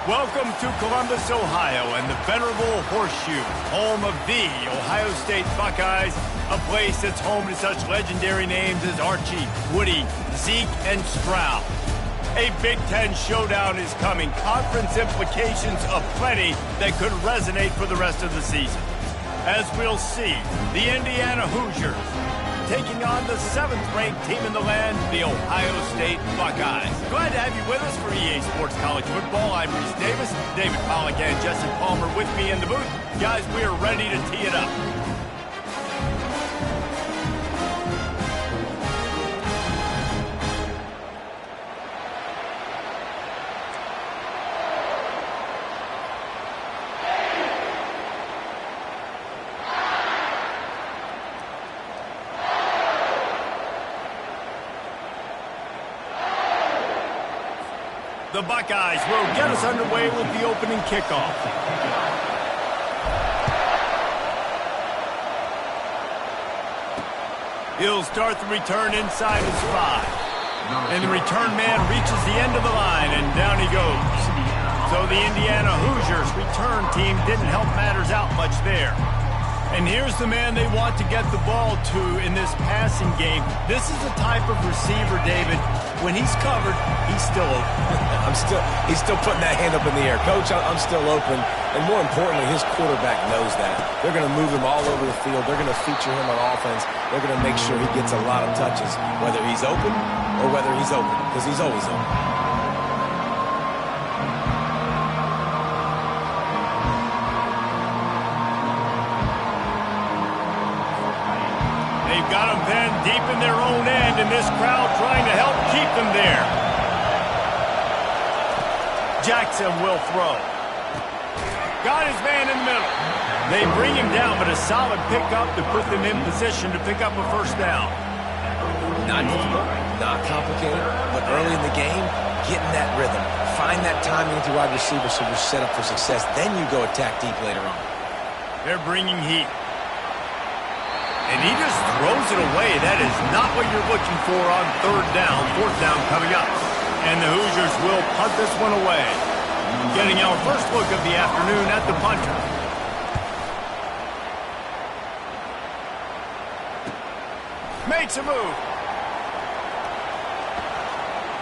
Welcome to Columbus, Ohio, and the venerable Horseshoe, home of the Ohio State Buckeyes, a place that's home to such legendary names as Archie, Woody, Zeke, and Stroud. A Big Ten showdown is coming, conference implications aplenty that could resonate for the rest of the season. As we'll see, the Indiana Hoosiers taking on the 7th-ranked team in the land, the Ohio State Buckeyes. Glad to have you with us for EA Sports College Football. I'm Reese Davis, David Pollack and Justin Palmer with me in the booth. Guys, we are ready to tee it up. The Buckeyes will get us underway with the opening kickoff. He'll start the return inside his 5. And the return man reaches the end of the line, and down he goes. So the Indiana Hoosiers return team didn't help matters out much there. And here's the man they want to get the ball to in this passing game. This is the type of receiver, David, when he's covered, he's still open. He's still putting that hand up in the air. Coach, I'm still open. And more importantly, his quarterback knows that. They're going to move him all over the field. They're going to feature him on offense. They're going to make sure he gets a lot of touches, whether he's open or whether he's open, because he's always open. They've got them then deep in their own end, and this crowd trying to help keep them there. Jackson will throw. Got his man in the middle. They bring him down, but a solid pickup to put them in position to pick up a first down. Not difficult, not complicated, but early in the game, getting that rhythm. Find that timing with your wide receiver so you're set up for success. Then you go attack deep later on. They're bringing heat. And he just throws it away. That is not what you're looking for on 3rd down, 4th down coming up. And the Hoosiers will punt this one away. Getting our first look of the afternoon at the punter. Makes a move.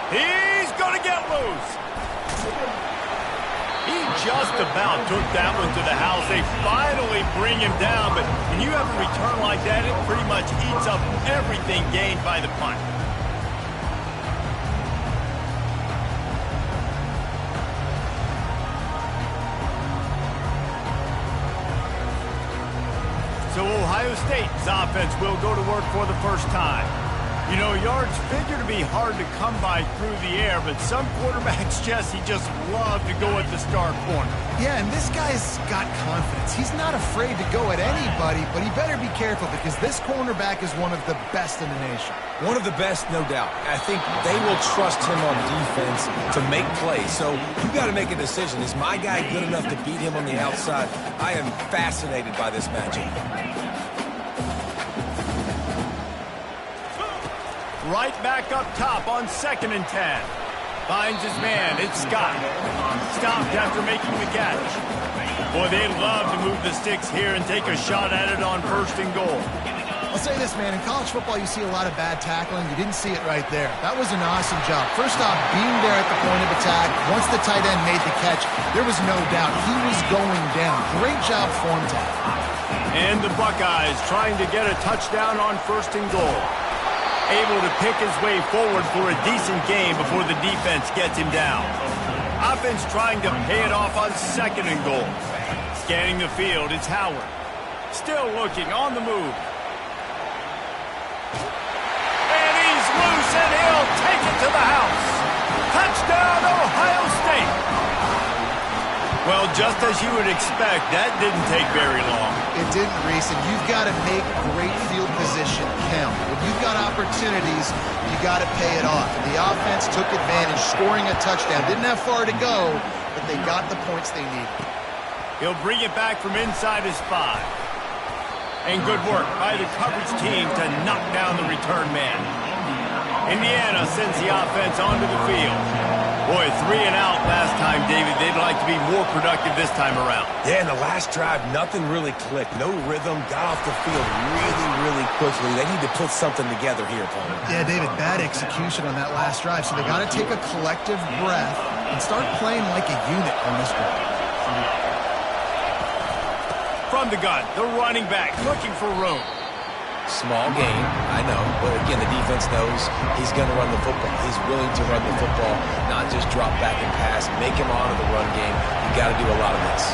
He's going to get loose. He just about took that one to the house. They finally bring him down, but when you have a return like that, it pretty much eats up everything gained by the punt. So Ohio State's offense will go to work for the first time. You know, yards figure to be hard to come by through the air, but some quarterbacks, Jesse, just love to go at the star corner. Yeah, and this guy's got confidence. He's not afraid to go at anybody, but he better be careful because this cornerback is one of the best in the nation. One of the best, no doubt. I think they will trust him on defense to make plays. So you got to make a decision. Is my guy good enough to beat him on the outside? I am fascinated by this matchup. Right back up top on 2nd and 10. Finds his man. It's Scott. Stopped after making the catch. Boy, they love to move the sticks here and take a shot at it on 1st and goal. I'll say this, man. In college football, you see a lot of bad tackling. You didn't see it right there. That was an awesome job. First off, being there at the point of attack. Once the tight end made the catch, there was no doubt he was going down. Great job form tackling. And the Buckeyes trying to get a touchdown on 1st and goal. Able to pick his way forward for a decent game before the defense gets him down. Offense trying to pay it off on 2nd and goal. Scanning the field, it's Howard. Still looking on the move. And he's loose, and he'll take it to the house. Touchdown, Ohio State. Well, just as you would expect, that didn't take very long. It didn't, Reese, and you've got to make great field position count. When you've got opportunities, you got to pay it off. And the offense took advantage, scoring a touchdown. Didn't have far to go, but they got the points they needed. He'll bring it back from inside his 5. And good work by the coverage team to knock down the return man. Indiana sends the offense onto the field. Boy, 3 and out last time, David. They'd like to be more productive this time around. Yeah, in the last drive, nothing really clicked. No rhythm, got off the field really quickly. They need to put something together here, Palmer. Yeah, David, bad execution on that last drive, so they got to take a collective breath and start playing like a unit on this drive. From the gun, the running back looking for room. Small game, I know, but again, the defense knows he's going to run the football. He's willing to run the football, not just drop back and pass, make him onto the run game. You got to do a lot of this.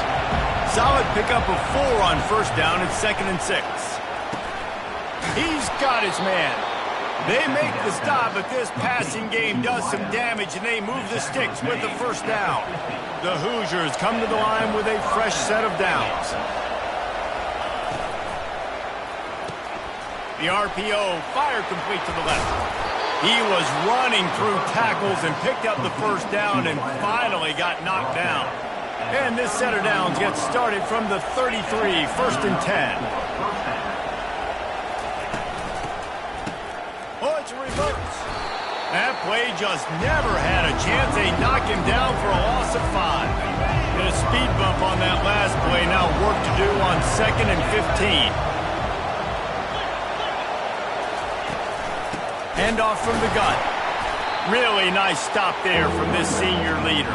Solid pickup of 4 on first down. It's 2nd and 6. He's got his man. They make the stop, but this passing game does some damage, and they move the sticks with the first down. The Hoosiers come to the line with a fresh set of downs. The RPO, fire complete to the left. He was running through tackles and picked up the first down and finally got knocked down. And this set of downs gets started from the 33, 1st and 10. Oh, it's a reverse. That play just never had a chance. They knock him down for a loss of 5. And a speed bump on that last play. Now work to do on 2nd and 15. Handoff from the gun. Really nice stop there from this senior leader.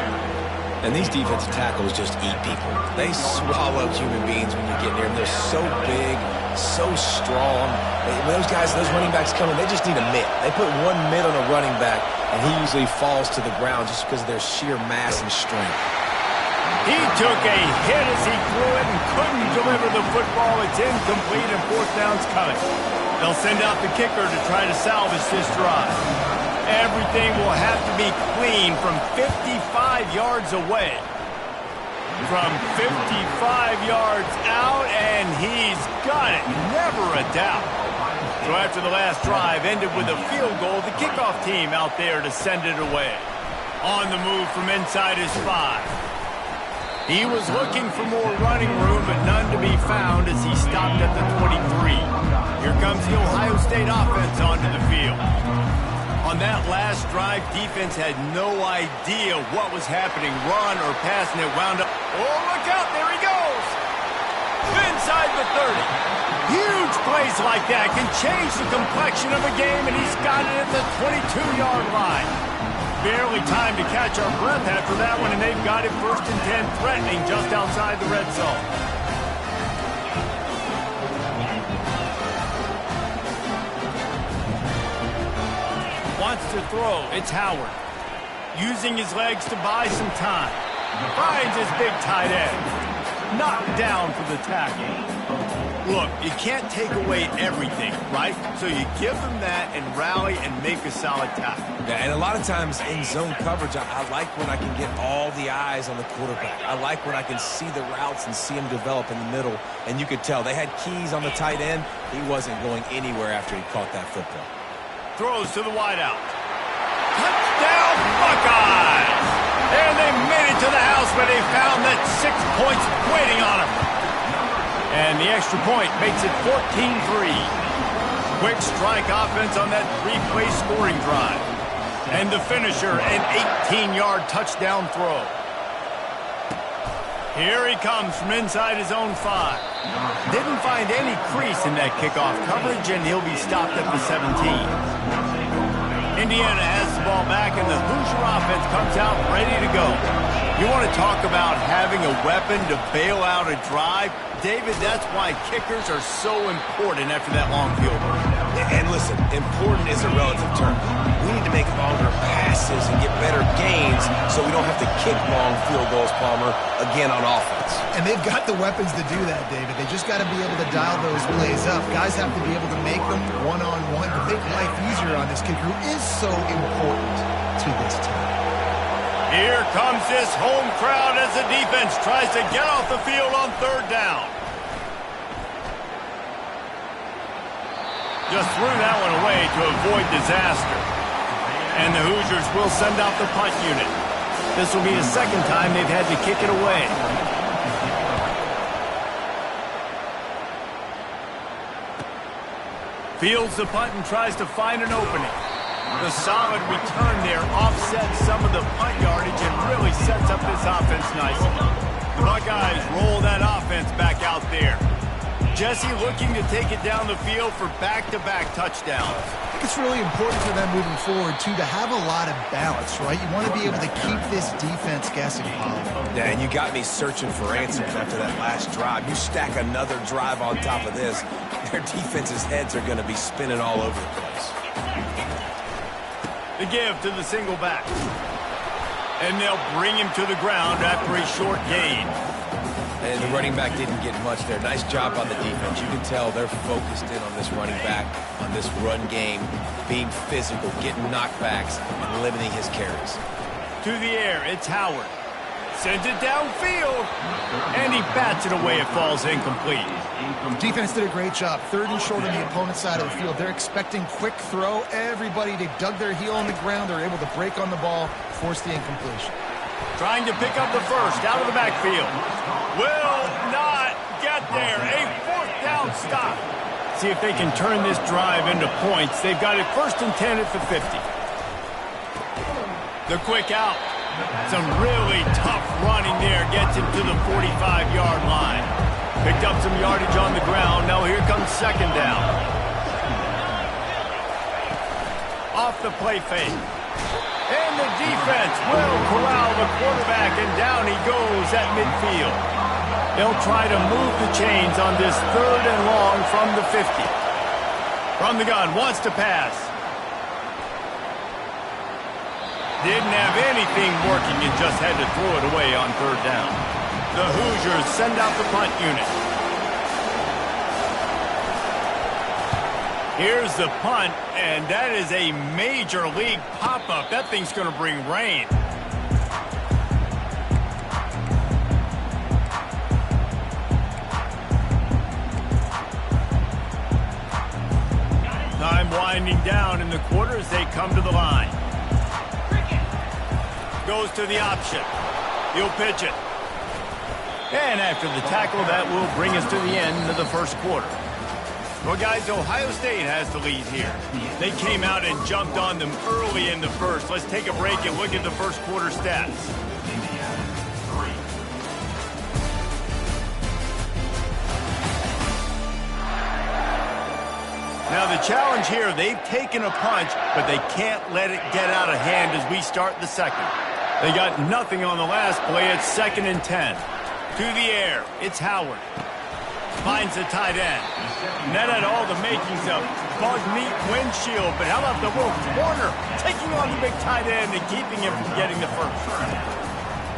And these defensive tackles just eat people. They swallow human beings when you get near them. They're so big, so strong. When those guys, those running backs come in, they just need a mitt. They put one mitt on a running back, and he usually falls to the ground just because of their sheer mass and strength. He took a hit as he threw it and couldn't deliver the football. It's incomplete and 4th down's coming. They'll send out the kicker to try to salvage this drive. Everything will have to be clean from 55 yards away. From 55 yards out, and he's got it. Never a doubt. So after the last drive ended with a field goal, the kickoff team out there to send it away. On the move from inside his 5. He was looking for more running room, but none to be found as he stopped at the 23. Here comes the Ohio State offense onto the field. On that last drive, defense had no idea what was happening. Run or pass, and it wound up. Oh, look out, there he goes. Inside the 30. Huge plays like that can change the complexion of a game, and he's got it at the 22-yard line. Barely time to catch our breath after that one, and they've got it 1st and 10, threatening just outside the red zone. Wants to throw. It's Howard. Using his legs to buy some time. Finds his big tight end. Knocked down for the tackle. Look, you can't take away everything, right? So you give them that and rally and make a solid tackle. Yeah, and a lot of times in zone coverage, I like when I can get all the eyes on the quarterback. I like when I can see the routes and see him develop in the middle. And you could tell they had keys on the tight end. He wasn't going anywhere after he caught that football. Throws to the wideout. Touchdown, Buckeyes! And they made it to the house, but they found that 6 points waiting on them. And the extra point makes it 14-3. Quick strike offense on that 3-play scoring drive. And the finisher, an 18-yard touchdown throw. Here he comes from inside his own 5. Didn't find any crease in that kickoff coverage, and he'll be stopped at the 17. Indiana has the ball back, and the Hoosier offense comes out ready to go. You want to talk about having a weapon to bail out a drive? David, that's why kickers are so important after that long field goal. And listen, important is a relative term. We need to make longer passes and get better gains so we don't have to kick long field goals, Palmer, again on offense. And they've got the weapons to do that, David. They just got to be able to dial those plays up. Guys have to be able to make them one-on-one to make life easier on this kicker who is so important to this team. Here comes this home crowd as the defense tries to get off the field on 3rd down. Just threw that one away to avoid disaster. And the Hoosiers will send out the punt unit. This will be the 2nd time they've had to kick it away. Fields the punt and tries to find an opening. The solid return there offsets some of the punt yardage and really sets up this offense nicely. The Buckeyes roll that offense back out there. Jesse looking to take it down the field for back-to-back touchdowns. I think it's really important for them moving forward, too, to have a lot of balance, right? You want to be able to keep this defense guessing, Paulie. Yeah, and you got me searching for answers after that last drive. You stack another drive on top of this, their defense's heads are going to be spinning all over the place. The give to the single back. And they'll bring him to the ground after a short gain. And the running back didn't get much there. Nice job on the defense. You can tell they're focused in on this running back, on this run game, being physical, getting knockbacks, and limiting his carries. To the air, it's Howard. Sends it downfield, and he bats it away. It falls incomplete. Defense did a great job. 3rd and short on the opponent's side of the field. They're expecting quick throw. Everybody, they dug their heel on the ground. They're able to break on the ball, force the incompletion. Trying to pick up the first out of the backfield. Will not get there. A 4th down stop. See if they can turn this drive into points. They've got it 1st and 10 at the 50. The quick out. Some really tough running there. Gets him to the 45-yard line. Picked up some yardage on the ground. Now here comes 2nd down. Off the play fake. And the defense will corral the quarterback, and down he goes at midfield. They'll try to move the chains on this 3rd and long from the 50. From the gun, wants to pass. Didn't have anything working and just had to throw it away on 3rd down. The Hoosiers send out the punt unit. Here's the punt, and that is a major league pop-up. That thing's going to bring rain. Time winding down in the quarter as they come to the line. Goes to the option. He'll pitch it. And after the tackle, that will bring us to the end of the 1st quarter. Well, guys, Ohio State has the lead here. They came out and jumped on them early in the 1st. Let's take a break and look at the 1st quarter stats. Now, the challenge here, they've taken a punch, but they can't let it get out of hand as we start the 2nd. They got nothing on the last play. It's 2nd and 10. To the air, it's Howard. Finds the tight end. And that had all the makings of bug meat windshield, but how about the little corner taking on the big tight end and keeping him from getting the first?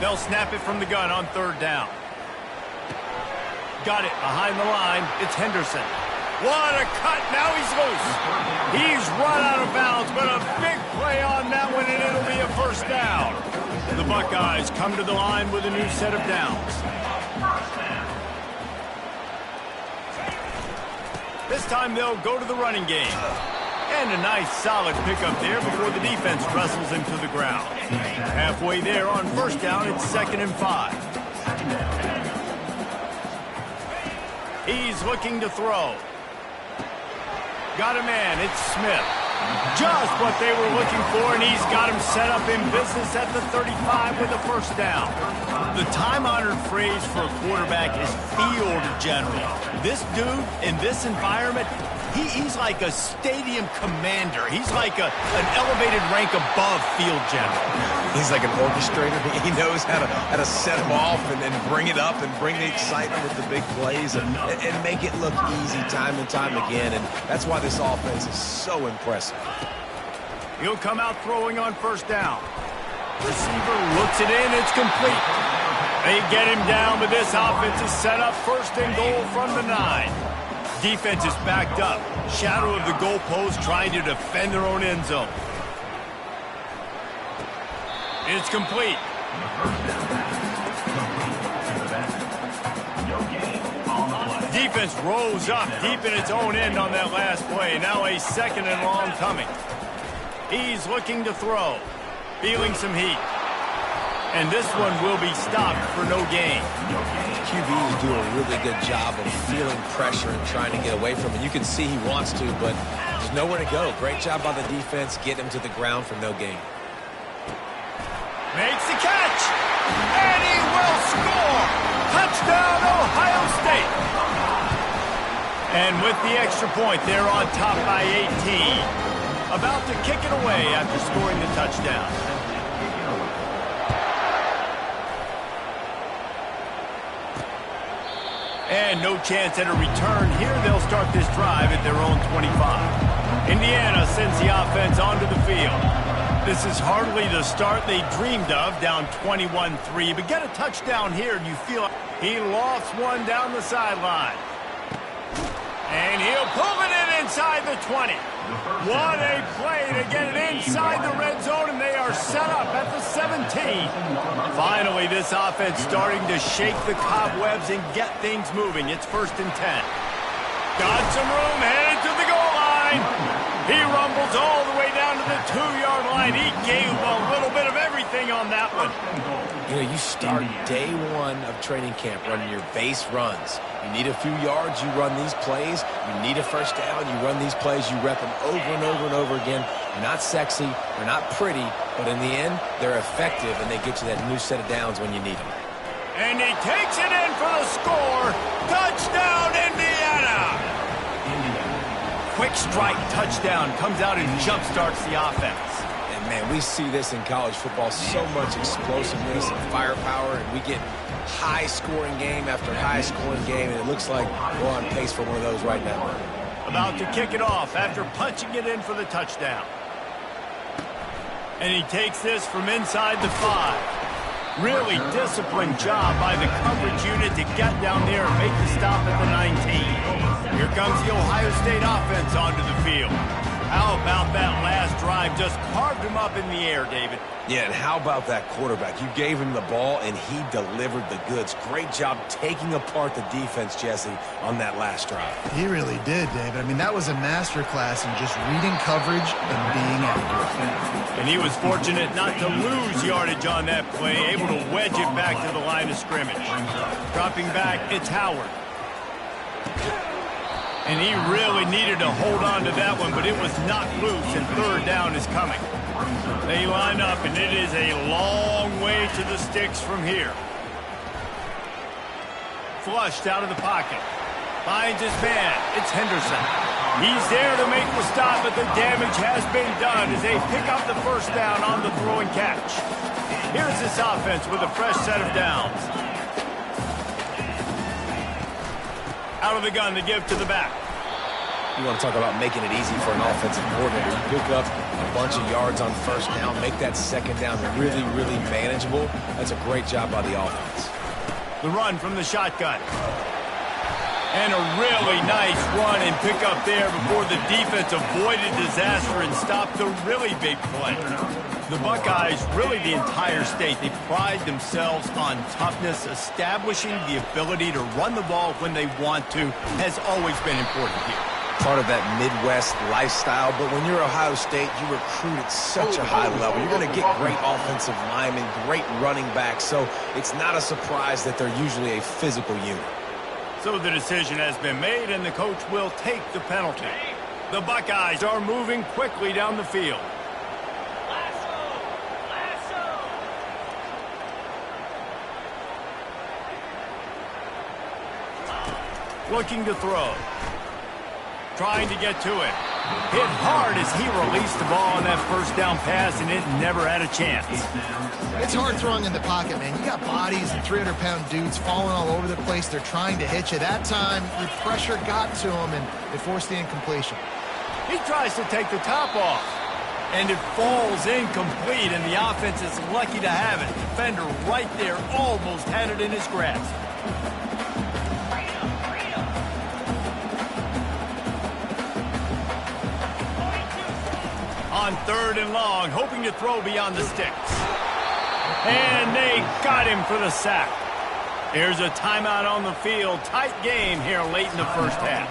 They'll snap it from the gun on 3rd down. Got it behind the line. It's Henderson. What a cut. Now he's loose. He's run out of bounds, but a big play on that one, and it'll be a 1st down. The Buckeyes come to the line with a new set of downs. This time they'll go to the running game. And a nice solid pickup there before the defense wrestles him to the ground. Halfway there on 1st down, it's 2nd and 5. He's looking to throw. Got a man, it's Smith. Just what they were looking for, and he's got him set up in business at the 35 with a 1st down. The time-honored phrase for a quarterback is field general. This dude, in this environment, he's like a stadium commander. He's like an elevated rank above field general. He's like an orchestrator. He knows how to set them off and then bring it up and bring the excitement with the big plays and make it look easy time and time again. And that's why this offense is so impressive. He'll come out throwing on 1st down. Receiver looks it in. It's complete. They get him down, but this offense is set up 1st and goal from the 9. Defense is backed up. Shadow of the goalpost trying to defend their own end zone. It's complete. Defense rose up deep in its own end on that last play. Now a 2nd and long coming. He's looking to throw. Feeling some heat. And this one will be stopped for no gain. QBs do a really good job of feeling pressure and trying to get away from it. You can see he wants to, but there's nowhere to go. Great job by the defense, getting him to the ground for no gain. Makes the catch, and he will score. Touchdown, Ohio State. And with the extra point, they're on top by 18. About to kick it away after scoring the touchdown. And no chance at a return here. They'll start this drive at their own 25. Indiana sends the offense onto the field. This is hardly the start they dreamed of, down 21-3. But get a touchdown here, and you feel he lost one down the sideline. And he'll pull it in inside the 20. What a play to get it inside the red zone, and they are set up at the 17. Finally, this offense starting to shake the cobwebs and get things moving. It's 1st and 10. Got some room, headed to the goal line. He rumbles all the way down to the 2-yard line. He gave a little bit of everything on that one. You know, you start day one of training camp running your base runs. You need a few yards, you run these plays. You need a first down, you run these plays. You rep them over and over and over again. They're not sexy, they're not pretty, but in the end, they're effective, and they get you that new set of downs when you need them. And he takes it in for the score. Touchdown, Indiana! Quick strike touchdown comes out and jump-starts the offense. And, man, we see this in college football, so much explosiveness and firepower, and we get high-scoring game after high-scoring game, and it looks like we're on pace for one of those right now. About to kick it off after punching it in for the touchdown. And he takes this from inside the 5. Really disciplined job by the coverage unit to get down there and make the stop at the 19. Here comes the Ohio State offense onto the field. How about that last drive? Just carved him up in the air, David. Yeah, and how about that quarterback? You gave him the ball, and he delivered the goods. Great job taking apart the defense, Jesse, on that last drive. He really did, David. I mean, that was a masterclass in just reading coverage and being accurate. And he was fortunate not to lose yardage on that play, able to wedge it back to the line of scrimmage. Dropping back, it's Howard. And he really needed to hold on to that one, but it was knocked loose, and 3rd down is coming. They line up, and it is a long way to the sticks from here. Flushed out of the pocket. Finds his man. It's Henderson. He's there to make the stop, but the damage has been done as they pick up the 1st down on the throw and catch. Here's this offense with a fresh set of downs. Out of the gun to give to the back. You want to talk about making it easy for an offensive coordinator. You pick up a bunch of yards on 1st down, make that 2nd down really, really manageable. That's a great job by the offense. The run from the shotgun. And a really nice run and pick up there before the defense avoided disaster and stopped the really big play. The Buckeyes, really the entire state, they pride themselves on toughness. Establishing the ability to run the ball when they want to has always been important here. Part of that Midwest lifestyle, but when you're Ohio State, you recruit at such a high level. You're going to get great offensive linemen, great running backs, so it's not a surprise that they're usually a physical unit. So the decision has been made, and the coach will take the penalty. The Buckeyes are moving quickly down the field. Looking to throw. Trying to get to it. Hit hard as he released the ball on that 1st down pass, and it never had a chance. It's hard throwing in the pocket, man. You got bodies and 300-pound dudes falling all over the place. They're trying to hit you. That time, the pressure got to him, and it forced the incompletion. He tries to take the top off, and it falls incomplete, and the offense is lucky to have it. Defender right there almost had it in his grasp. On 3rd and long, hoping to throw beyond the sticks. And they got him for the sack. Here's a timeout on the field. Tight game here late in the 1st half.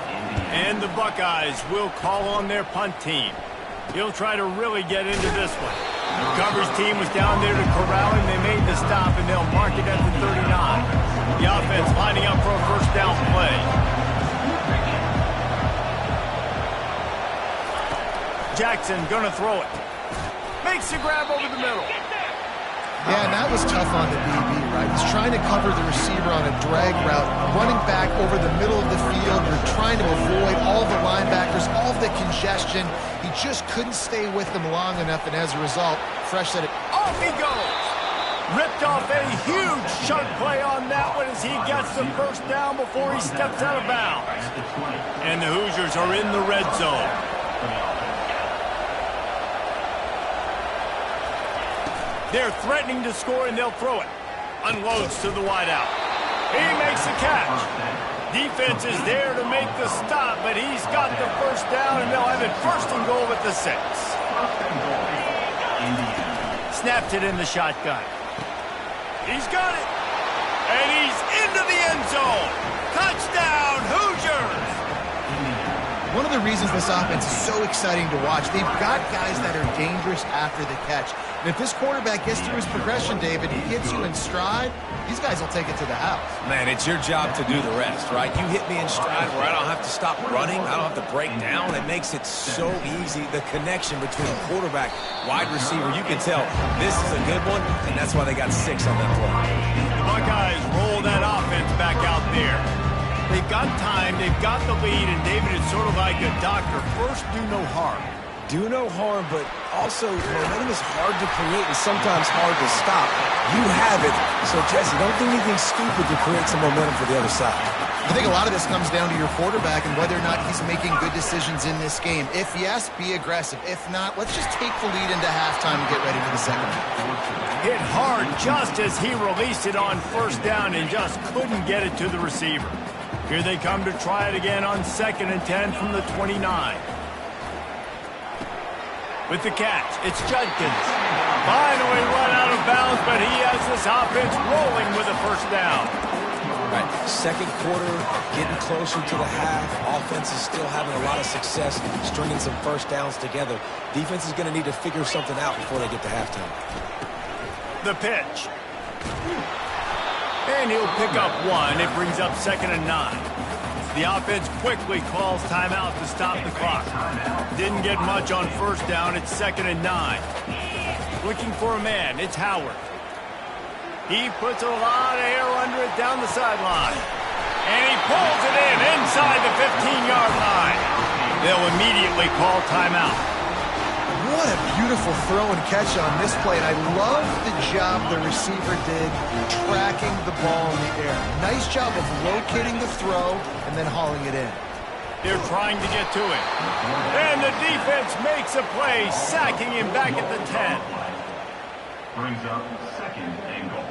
And the Buckeyes will call on their punt team. He'll try to really get into this one. Coverage team was down there to corral him. They made the stop, and they'll mark it at the 39. The offense lining up for a first down play. Jackson gonna throw it. Makes the grab over the middle. Yeah, and that was tough on the DB, right? He's trying to cover the receiver on a drag route, running back over the middle of the field. You're trying to avoid all the linebackers, all of the congestion. He just couldn't stay with them long enough, and as a result, Fresh said it. Off he goes. Ripped off a huge chunk play on that one as he gets the first down before he steps out of bounds. And the Hoosiers are in the red zone. They're threatening to score, and they'll throw it. Unloads to the wideout. He makes the catch. Defense is there to make the stop, but he's got the first down, and they'll have it first and goal at the 6. Snapped it in the shotgun. He's got it. And he's into the end zone. Touchdown, Hoosiers! One of the reasons this offense is so exciting to watch, they've got guys that are dangerous after the catch. And if this quarterback gets through his progression, David, he hits you in stride, these guys will take it to the house. Man, it's your job to do the rest, right? You hit me in stride where I don't have to stop running. I don't have to break down. It makes it so easy. The connection between quarterback, wide receiver, you can tell this is a good one, and that's why they got 6 on that play. The Buckeyes roll that offense back out there. They've got time, they've got the lead, and David, it's sort of like a doctor. First, do no harm. Do no harm, but also momentum is hard to create and sometimes hard to stop. You have it, so Jesse, don't do anything stupid to create some momentum for the other side. I think a lot of this comes down to your quarterback and whether or not he's making good decisions in this game. If yes, be aggressive. If not, let's just take the lead into halftime and get ready for the second half. Hit hard just as he released it on first down and just couldn't get it to the receiver. Here they come to try it again on 2nd and 10 from the 29. With the catch, it's Judkins. Finally run out of bounds, but he has this offense rolling with a first down. Right, second quarter, getting closer to the half. Offense is still having a lot of success stringing some first downs together. Defense is going to need to figure something out before they get to halftime. The pitch. And he'll pick up 1. It brings up 2nd and 9. The offense quickly calls timeout to stop the clock. Didn't get much on first down. It's 2nd and 9. Looking for a man. It's Howard. He puts a lot of air under it down the sideline. And he pulls it in inside the 15-yard line. They'll immediately call timeout. What a beautiful throw and catch on this play, and I love the job the receiver did tracking the ball in the air. Nice job of locating the throw and then hauling it in. They're trying to get to it. And the defense makes a play, sacking him back at the 10. Brings up 2nd and goal.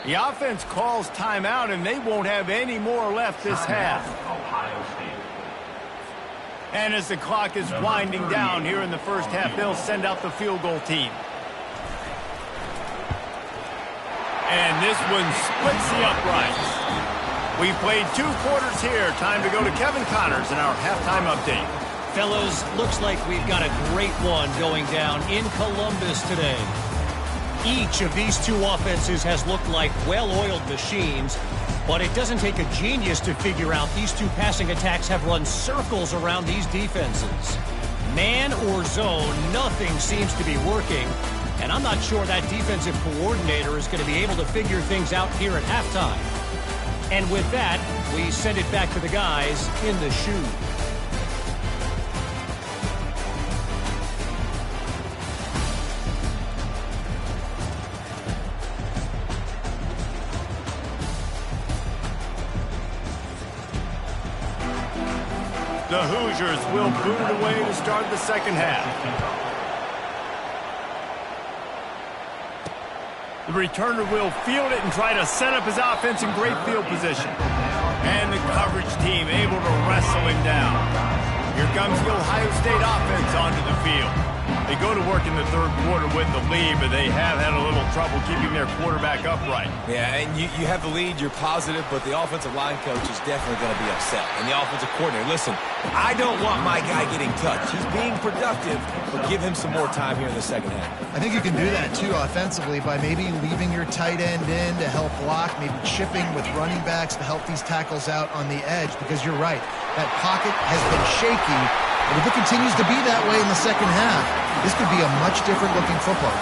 The offense calls timeout, and they won't have any more left this half. Ohio State. And as the clock is winding down here in the first half, they'll send out the field goal team. And this one splits the uprights. We played 2 quarters here. Time to go to Kevin Connors in our halftime update. Fellas, looks like we've got a great one going down in Columbus today. Each of these 2 offenses has looked like well-oiled machines, but it doesn't take a genius to figure out these 2 passing attacks have run circles around these defenses. Man or zone, nothing seems to be working, and I'm not sure that defensive coordinator is going to be able to figure things out here at halftime. And with that, we send it back to the guys in the shoe. The Hoosiers will boot it away to start the second half. The returner will field it and try to set up his offense in great field position. And the coverage team able to wrestle him down. Here comes the Ohio State offense onto the field. They go to work in the third quarter with the lead, but they have had a little trouble keeping their quarterback upright. Yeah, and you have the lead, you're positive, but the offensive line coach is definitely going to be upset. And the offensive coordinator, listen, I don't want my guy getting touched. He's being productive, but give him some more time here in the second half. I think you can do that, too, offensively, by maybe leaving your tight end in to help block, maybe chipping with running backs to help these tackles out on the edge, because you're right. That pocket has been shaky, and if it continues to be that way in the second half, this could be a much different looking football.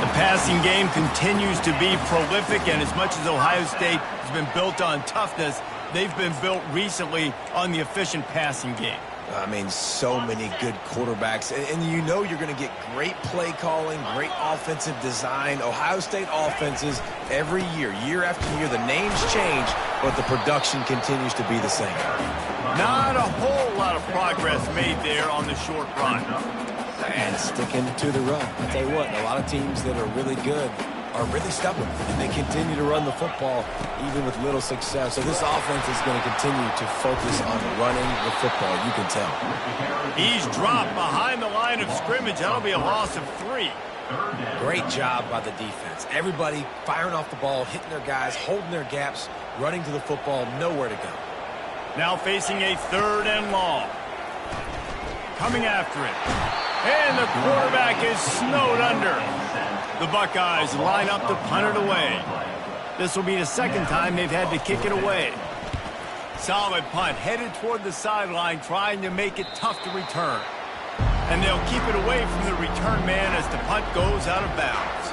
The passing game continues to be prolific, and as much as Ohio State has been built on toughness, they've been built recently on the efficient passing game. I mean, so many good quarterbacks, and you know you're going to get great play calling, great offensive design. Ohio State offenses every year, year after year, the names change, but the production continues to be the same. Not a whole lot of progress made there on the short run. And sticking to the run. I'll tell you what, a lot of teams that are really good are really stubborn, and they continue to run the football even with little success. So this offense is going to continue to focus on running the football, you can tell. He's dropped behind the line of scrimmage. That'll be a loss of 3. Great job by the defense. Everybody firing off the ball, hitting their guys, holding their gaps, running to the football, nowhere to go. Now facing a 3rd and long. Coming after it. And the quarterback is snowed under. The Buckeyes line up to punt it away. This will be the second time they've had to kick it away. Solid punt, headed toward the sideline, trying to make it tough to return. And they'll keep it away from the return man as the punt goes out of bounds.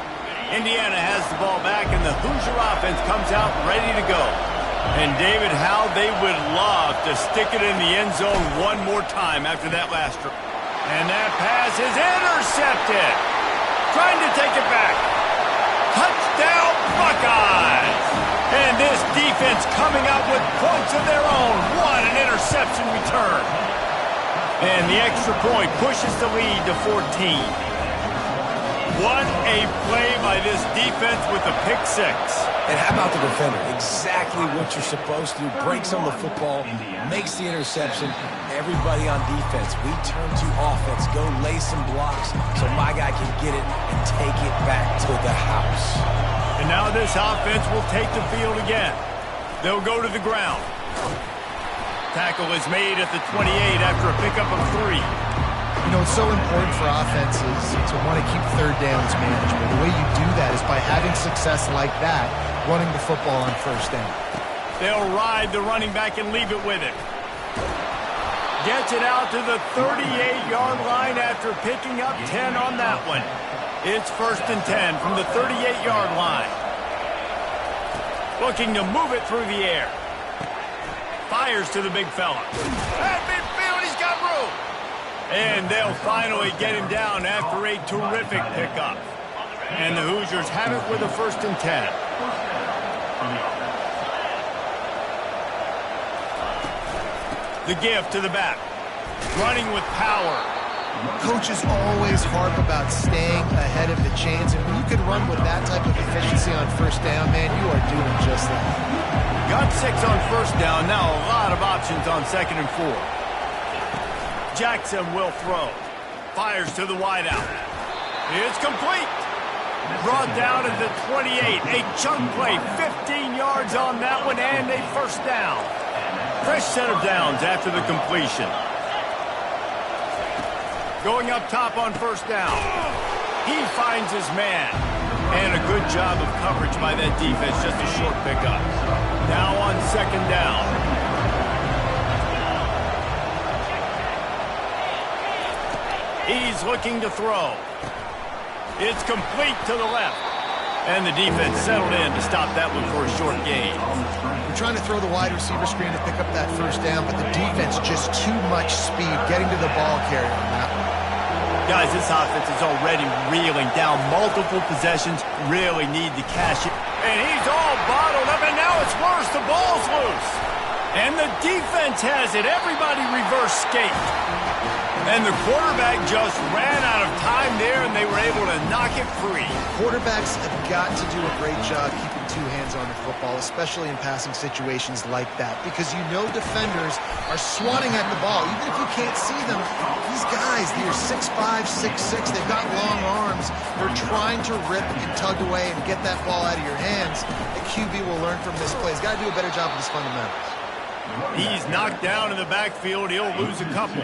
Indiana has the ball back, and the Hoosier offense comes out ready to go. And David, how they would love to stick it in the end zone one more time after that last drive. And that pass is intercepted. Trying to take it back. Touchdown, Buckeyes! And this defense coming up with points of their own. What an interception return. And the extra point pushes the lead to 14. What a play by this defense with the pick 6. And how about the defender? Exactly what you're supposed to do. Breaks on the football, makes the interception. Everybody on defense, we turn to offense. Go lay some blocks so my guy can get it and take it back to the house. And now this offense will take the field again. They'll go to the ground. Tackle is made at the 28 after a pickup of 3. You know, it's so important for offenses to want to keep third downs manageable. The way you do that is by having success like that, running the football on first down. They'll ride the running back and leave it with it. Gets it out to the 38-yard line after picking up 10 on that one. It's 1st and 10 from the 38-yard line. Looking to move it through the air. Fires to the big fella. At midfield, he's got room. And they'll finally get him down after a terrific pickup. And the Hoosiers have it with a 1st and 10. The give to the back. Running with power. Coaches always harp about staying ahead of the chains, and when you can run with that type of efficiency on first down, man, you are doing just that. Got 6 on first down. Now a lot of options on 2nd and 4. Jackson will throw. Fires to the wideout. It's complete. Brought down at the 28. A chunk play. 15 yards on that one and a 1st down. Fresh set of downs after the completion. Going up top on 1st down. He finds his man. And a good job of coverage by that defense. Just a short pickup. Now on 2nd down. He's looking to throw. It's complete to the left. And the defense settled in to stop that one for a short gain. We're trying to throw the wide receiver screen to pick up that 1st down, but the defense just too much speed getting to the ball carrier on that one. Guys, this offense is already reeling down multiple possessions. Really need to cash it. And he's all bottled up, and now it's worse. The ball's loose. And the defense has it. Everybody reverse skate. And the quarterback just ran out of time there, and they were able to knock it free. Quarterbacks have got to do a great job keeping two hands on the football, especially in passing situations like that, because you know defenders are swatting at the ball. Even if you can't see them, these guys, they're 6'5", 6'6", they've got long arms. They're trying to rip and tug away and get that ball out of your hands. The QB will learn from this play. He's got to do a better job with his fundamentals. He's knocked down in the backfield. He'll lose a couple.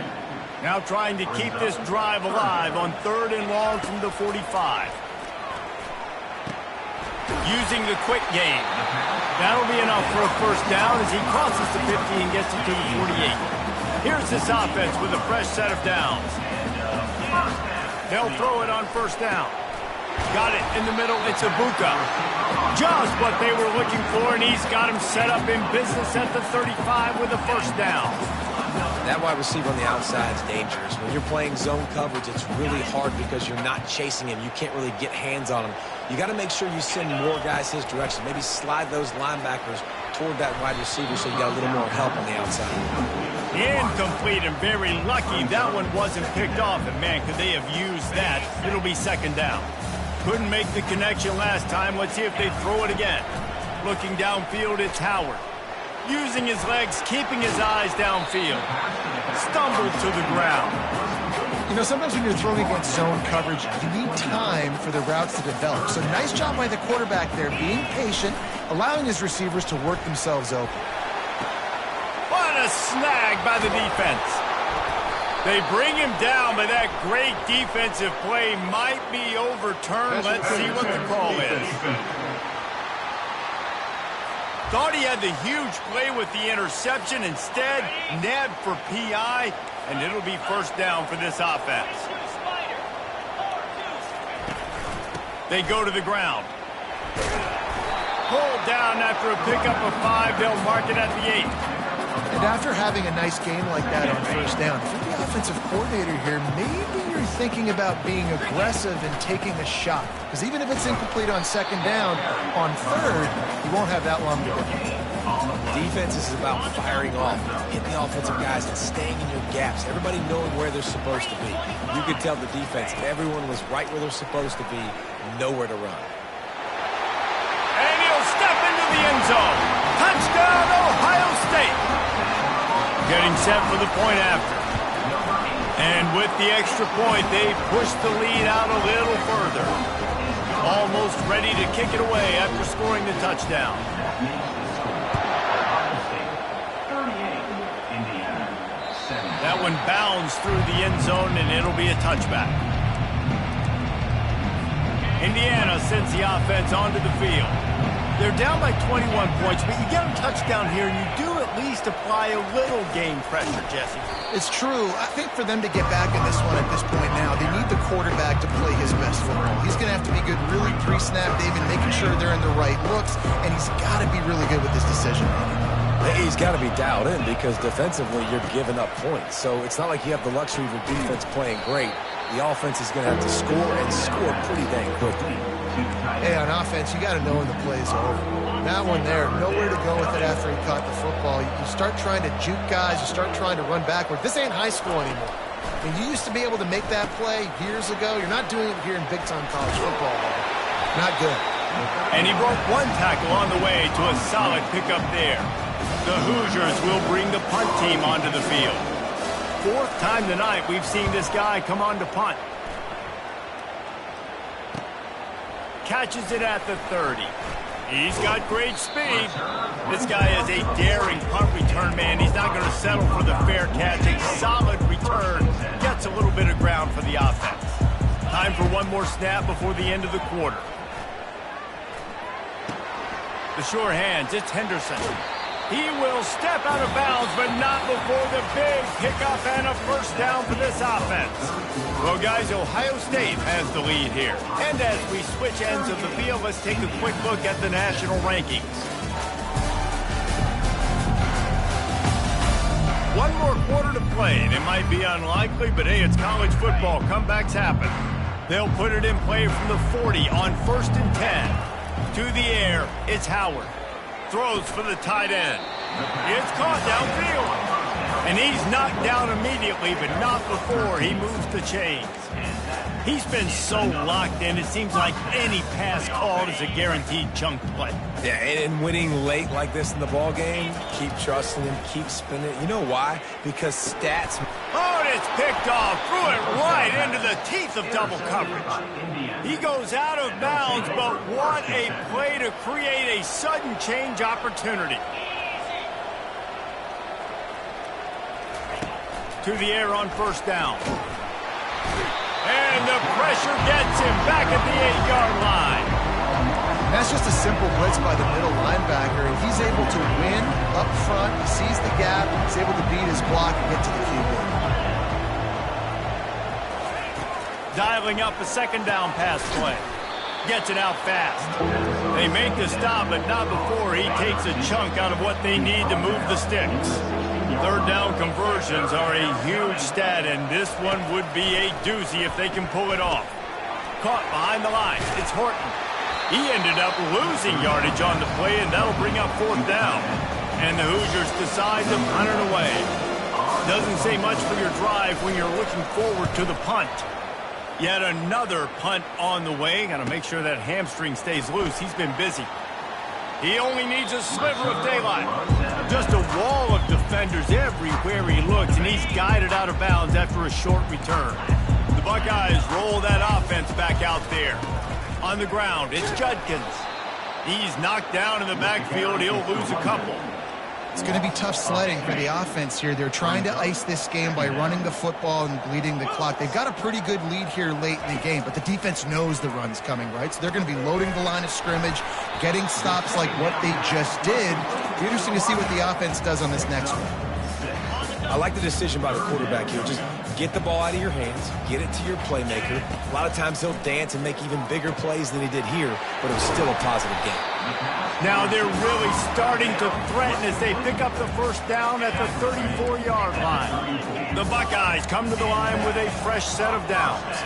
Now trying to keep this drive alive on 3rd and long from the 45. Using the quick game. That'll be enough for a first down as he crosses the 50 and gets it to the 48. Here's this offense with a fresh set of downs. They'll throw it on first down. Got it in the middle. It's Ibuka. Just what they were looking for, and he's got him set up in business at the 35 with a first down. That wide receiver on the outside is dangerous. When you're playing zone coverage, it's really hard because you're not chasing him. You can't really get hands on him. You got to make sure you send more guys his direction. Maybe slide those linebackers toward that wide receiver so you got a little more help on the outside. Incomplete, and very lucky that one wasn't picked off. And, man, could they have used that? It'll be second down. Couldn't make the connection last time. Let's see if they throw it again. Looking downfield, it's Howard. Using his legs, keeping his eyes downfield. Stumbled to the ground. You know, sometimes when you're throwing against zone coverage, you need time for the routes to develop. So nice job by the quarterback there, being patient, allowing his receivers to work themselves open. What a snag by the defense. They bring him down, but that great defensive play might be overturned. Let's see what the call is. Thought he had the huge play with the interception. Instead, nabbed for PI, and it'll be first down for this offense. They go to the ground. Pulled down after a pickup of 5. They'll mark it at the 8. And after having a nice game like that on first down, if you're the offensive coordinator here, maybe you're thinking about being aggressive and taking a shot. Because even if it's incomplete on second down, on third, you won't have that long to go. Defense is about firing off, hitting the offensive guys and staying in your gaps. Everybody knowing where they're supposed to be. You could tell the defense, if everyone was right where they're supposed to be, nowhere to run. And he'll step into the end zone. Touchdown, Ohio State. Getting set for the point after. And with the extra point, they push the lead out a little further. Almost ready to kick it away after scoring the touchdown. That one bounds through the end zone, and it'll be a touchback. Indiana sends the offense onto the field. They're down by 21 points, but you get a touchdown here, and you do at least apply a little game pressure, Jesse. It's true. I think for them to get back in this one at this point now, they need the quarterback to play his best football. He's going to have to be good really pre-snap, David, making sure they're in the right looks, and he's got to be really good with his decision-making. He's got to be dialed in because defensively you're giving up points. So it's not like you have the luxury of your defense playing great. The offense is going to have to score and score pretty dang quickly. Hey, on offense, you got to know when the play's over. That one there, nowhere to go with it after he caught the football. You start trying to juke guys. You start trying to run backward. This ain't high school anymore. I mean, you used to be able to make that play years ago. You're not doing it here in big-time college football, though. Not good. And he broke one tackle on the way to a solid pickup there. The Hoosiers will bring the punt team onto the field. 4th time tonight we've seen this guy come on to punt. Catches it at the 30. He's got great speed. This guy is a daring punt return man. He's not going to settle for the fair catch. A solid return. Gets a little bit of ground for the offense. Time for one more snap before the end of the quarter. The sure hands, it's Henderson. He will step out of bounds, but not before the big pickup and a first down for this offense. Well, guys, Ohio State has the lead here. And as we switch ends of the field, let's take a quick look at the national rankings. One more quarter to play, and it might be unlikely, but hey, it's college football. Comebacks happen. They'll put it in play from the 40 on 1st and 10. To the air, it's Howard. Throws for the tight end. It's caught downfield. And he's knocked down immediately, but not before he moves the chains. He's been so locked in, it seems like any pass called is a guaranteed chunk play. Yeah, and winning late like this in the ball game, keep trusting him, keep spinning. You know why? Because stats. Oh, and it's picked off, threw it right into the teeth of double coverage. He goes out of bounds, but what a play to create a sudden change opportunity. To the air on first down. And the pressure gets him back at the 8-yard line. And that's just a simple blitz by the middle linebacker. And he's able to win up front. He sees the gap. He's able to beat his block and get to the QB. Dialing up a second down pass play. Gets it out fast. They make the stop, but not before he takes a chunk out of what they need to move the sticks. Third down conversions are a huge stat, and this one would be a doozy if they can pull it off. Caught behind the line. It's Horton. He ended up losing yardage on the play, and that'll bring up fourth down. And the Hoosiers decide to punt it away. Doesn't say much for your drive when you're looking forward to the punt. Yet another punt on the way. Got to make sure that hamstring stays loose. He's been busy. He only needs a sliver of daylight. Just a wall of defenders everywhere he looks, and he's guided out of bounds after a short return. The Buckeyes roll that offense back out there. On the ground, it's Judkins. He's knocked down in the backfield. He'll lose a couple. It's going to be tough sledding for the offense here. They're trying to ice this game by running the football and bleeding the clock. They've got a pretty good lead here late in the game, but the defense knows the run's coming, right? So they're going to be loading the line of scrimmage, getting stops like what they just did. It'll be interesting to see what the offense does on this next one. I like the decision by the quarterback here. Just get the ball out of your hands, get it to your playmaker. A lot of times he'll dance and make even bigger plays than he did here, but it was still a positive game. Now they're really starting to threaten as they pick up the first down at the 34-yard line. The Buckeyes come to the line with a fresh set of downs.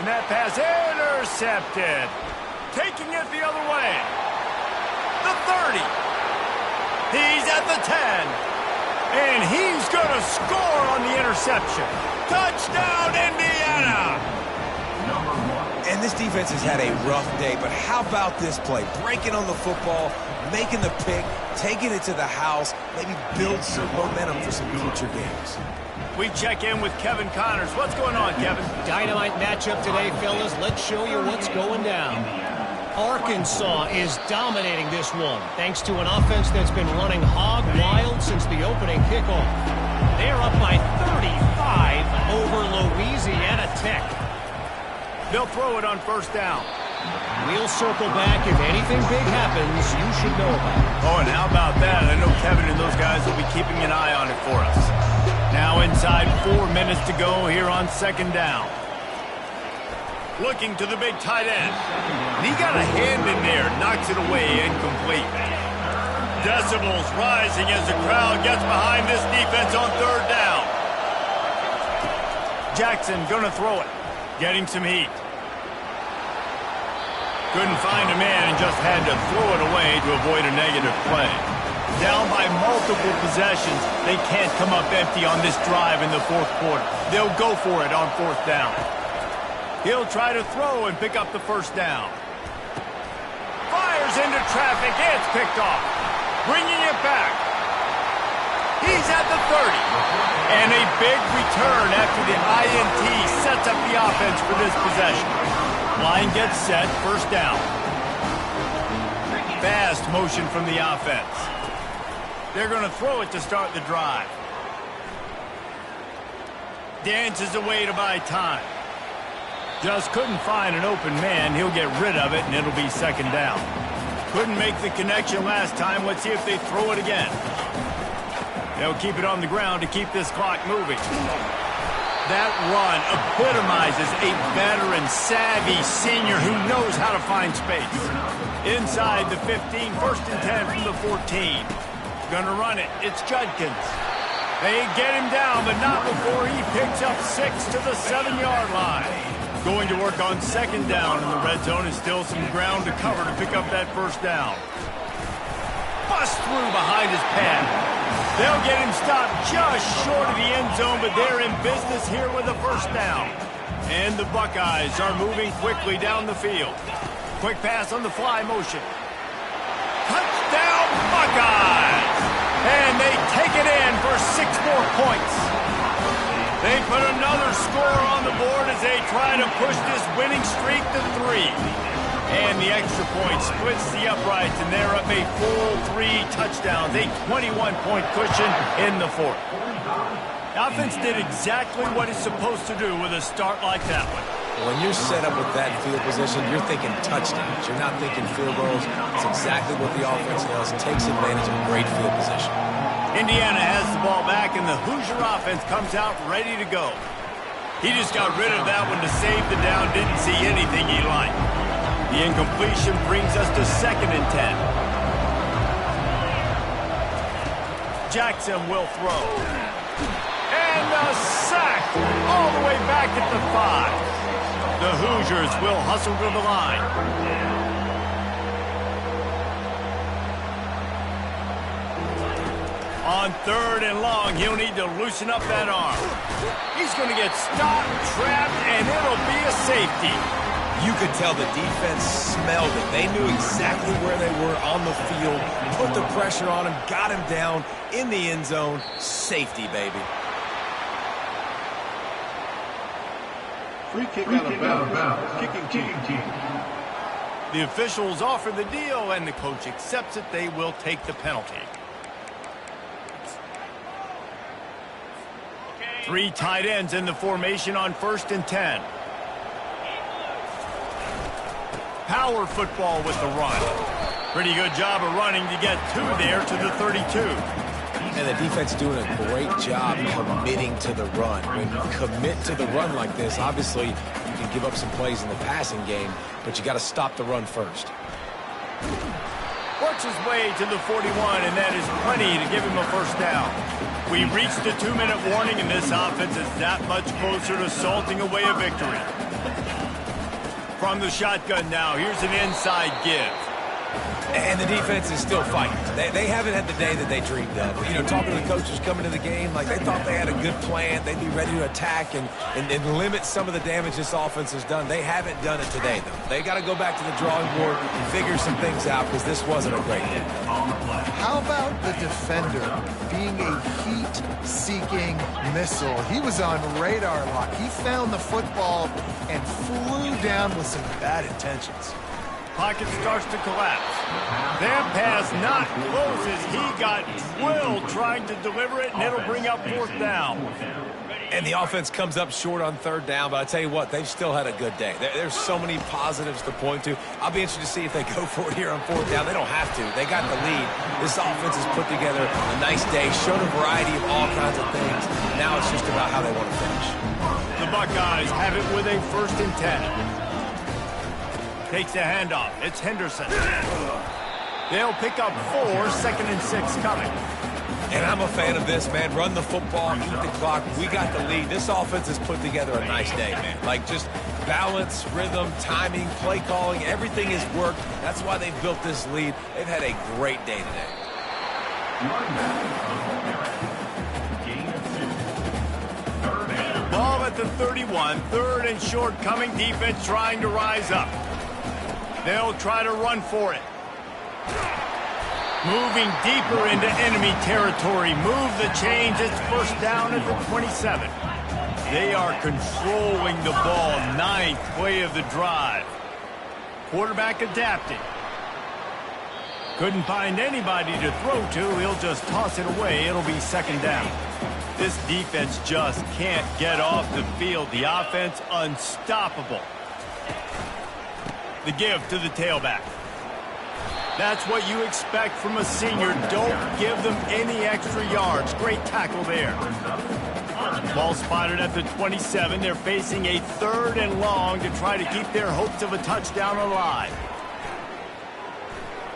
And that pass intercepted. Taking it the other way. The 30. He's at the 10. And he's going to score on the interception. Touchdown, Indiana! And this defense has had a rough day, but how about this play? Breaking on the football, making the pick, taking it to the house, maybe build some momentum for some future games. We check in with Kevin Connors. What's going on, Kevin? Dynamite matchup today, fellas. Let's show you what's going down. Arkansas is dominating this one, thanks to an offense that's been running hog wild since the opening kickoff. They're up by 35 over Louisiana Tech. They'll throw it on first down. We'll circle back. If anything big happens, you should know about it. Oh, and how about that? I know Kevin and those guys will be keeping an eye on it for us. Now inside 4 minutes to go here on second down. Looking to the big tight end. He got a hand in there, knocks it away, incomplete. Decibels rising as the crowd gets behind this defense on third down. Jackson gonna throw it, getting some heat. Couldn't find a man and just had to throw it away to avoid a negative play. Down by multiple possessions, they can't come up empty on this drive in the fourth quarter. They'll go for it on fourth down. He'll try to throw and pick up the first down. Fires into traffic. It's picked off. Bringing it back. He's at the 30. And a big return after the INT sets up the offense for this possession. Line gets set. First down. Fast motion from the offense. They're going to throw it to start the drive. Dances away to buy time. Just couldn't find an open man. He'll get rid of it, and it'll be second down. Couldn't make the connection last time. Let's see if they throw it again. They'll keep it on the ground to keep this clock moving. That run epitomizes a veteran, savvy senior who knows how to find space. Inside the 15, first and 10 from the 14. Gonna run it. It's Judkins. They get him down, but not before he picks up 6 to the 7-yard line. Going to work on second down in the red zone and still some ground to cover to pick up that first down. Bust through behind his pad. They'll get him stopped just short of the end zone, but they're in business here with a first down. And the Buckeyes are moving quickly down the field. Quick pass on the fly motion. Touchdown Buckeyes! And they take it in for 6 more points. They put another score on the board as they try to push this winning streak to 3. And the extra point splits the uprights, and they're up a full 3 touchdowns, a 21-point cushion in the fourth. The offense did exactly what it's supposed to do with a start like that one. When you're set up with that field position, you're thinking touchdowns. You're not thinking field goals. It's exactly what the offense does. Takes advantage of great field position. Indiana has the ball back, and the Hoosier offense comes out ready to go. He just got rid of that one to save the down, didn't see anything he liked. The incompletion brings us to 2nd and 10. Jackson will throw. And a sack all the way back at the 5. The Hoosiers will hustle to the line. On 3rd and long, he'll need to loosen up that arm. He's going to get stopped, trapped, and it'll be a safety. You could tell the defense smelled it. They knew exactly where they were on the field, put the pressure on him, got him down in the end zone. Safety, baby. Free kick out of bounds. Kicking team. The officials offer the deal, and the coach accepts it. They will take the penalty. 3 tight ends in the formation on 1st and 10. Power football with the run. Pretty good job of running to get 2 there to the 32. And the defense doing a great job committing to the run. When you commit to the run like this, obviously you can give up some plays in the passing game, but you got to stop the run first. Works his way to the 41, and that is plenty to give him a first down. We reached the 2-minute warning, and this offense is that much closer to salting away a victory. From the shotgun now, here's an inside give. And the defense is still fighting. They haven't had the day that they dreamed of. You know, talking to the coaches coming to the game, like they thought they had a good plan. They'd be ready to attack and limit some of the damage this offense has done. They haven't done it today, though. They got to go back to the drawing board and figure some things out because this wasn't a great day. How about the defender being a heat-seeking missile? He was on radar lock. He found the football and flew down with some bad intentions. Pocket starts to collapse. That pass not close as he got drilled trying to deliver it, and it'll bring up 4th down. And the offense comes up short on 3rd down, but I tell you what, they've still had a good day. There's so many positives to point to. I'll be interested to see if they go for it here on 4th down. They don't have to. They got the lead. This offense has put together a nice day, showed a variety of all kinds of things. Now it's just about how they want to finish. The Buckeyes have it with a 1st and 10. Takes the handoff. It's Henderson. They'll pick up 4, 2nd and 6 coming. And I'm a fan of this, man. Run the football, eat the clock. We got the lead. This offense has put together a nice day, man. Like just balance, rhythm, timing, play calling, everything has worked. That's why they've built this lead. They've had a great day today. Ball at the 31, 3rd and short coming. Defense trying to rise up. They'll try to run for it. Moving deeper into enemy territory. Move the chains. It's 1st down at the 27. They are controlling the ball. 9th play of the drive. Quarterback adapting. Couldn't find anybody to throw to. He'll just toss it away. It'll be 2nd down. This defense just can't get off the field. The offense unstoppable. The give to the tailback. That's what you expect from a senior. Don't give them any extra yards. Great tackle there. Ball spotted at the 27. They're facing a 3rd and long to try to keep their hopes of a touchdown alive.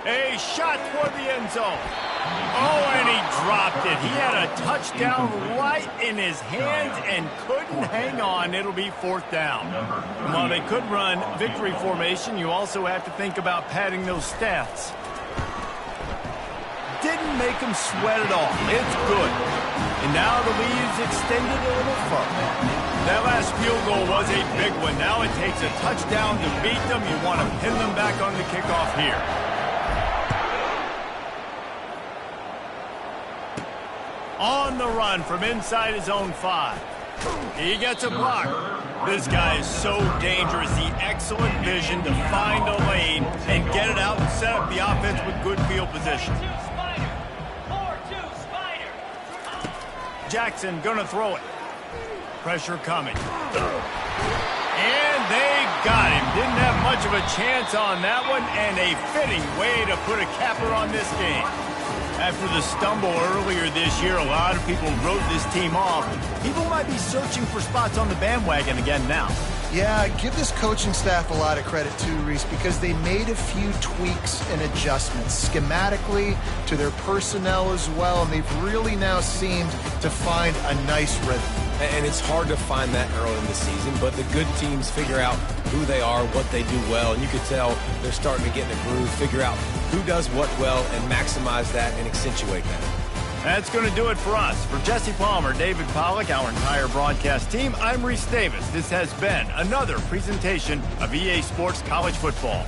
A shot toward the end zone. Oh, and he dropped it. He had a touchdown right in his hands and couldn't hang on. It'll be 4th down. And while they could run victory formation, you also have to think about padding those stats. Didn't make them sweat it off. It's good. And now the lead's extended a little further. That last field goal was a big one. Now it takes a touchdown to beat them. You want to pin them back on the kickoff here. On the run from inside his own 5. He gets a block. This guy is so dangerous. The excellent vision to find a lane and get it out and set up the offense with good field position. Jackson gonna throw it. Pressure coming. And they got him. Didn't have much of a chance on that one, and a fitting way to put a capper on this game. After the stumble earlier this year, a lot of people wrote this team off. People might be searching for spots on the bandwagon again now. Yeah, give this coaching staff a lot of credit too, Reese, because they made a few tweaks and adjustments schematically to their personnel as well, and they've really now seemed to find a nice rhythm. And it's hard to find that early in the season, but the good teams figure out who they are, what they do well, and you can tell they're starting to get in a groove, figure out who does what well, and maximize that and accentuate that. That's going to do it for us. For Jesse Palmer, David Pollack, our entire broadcast team, I'm Reese Davis. This has been another presentation of EA Sports College Football.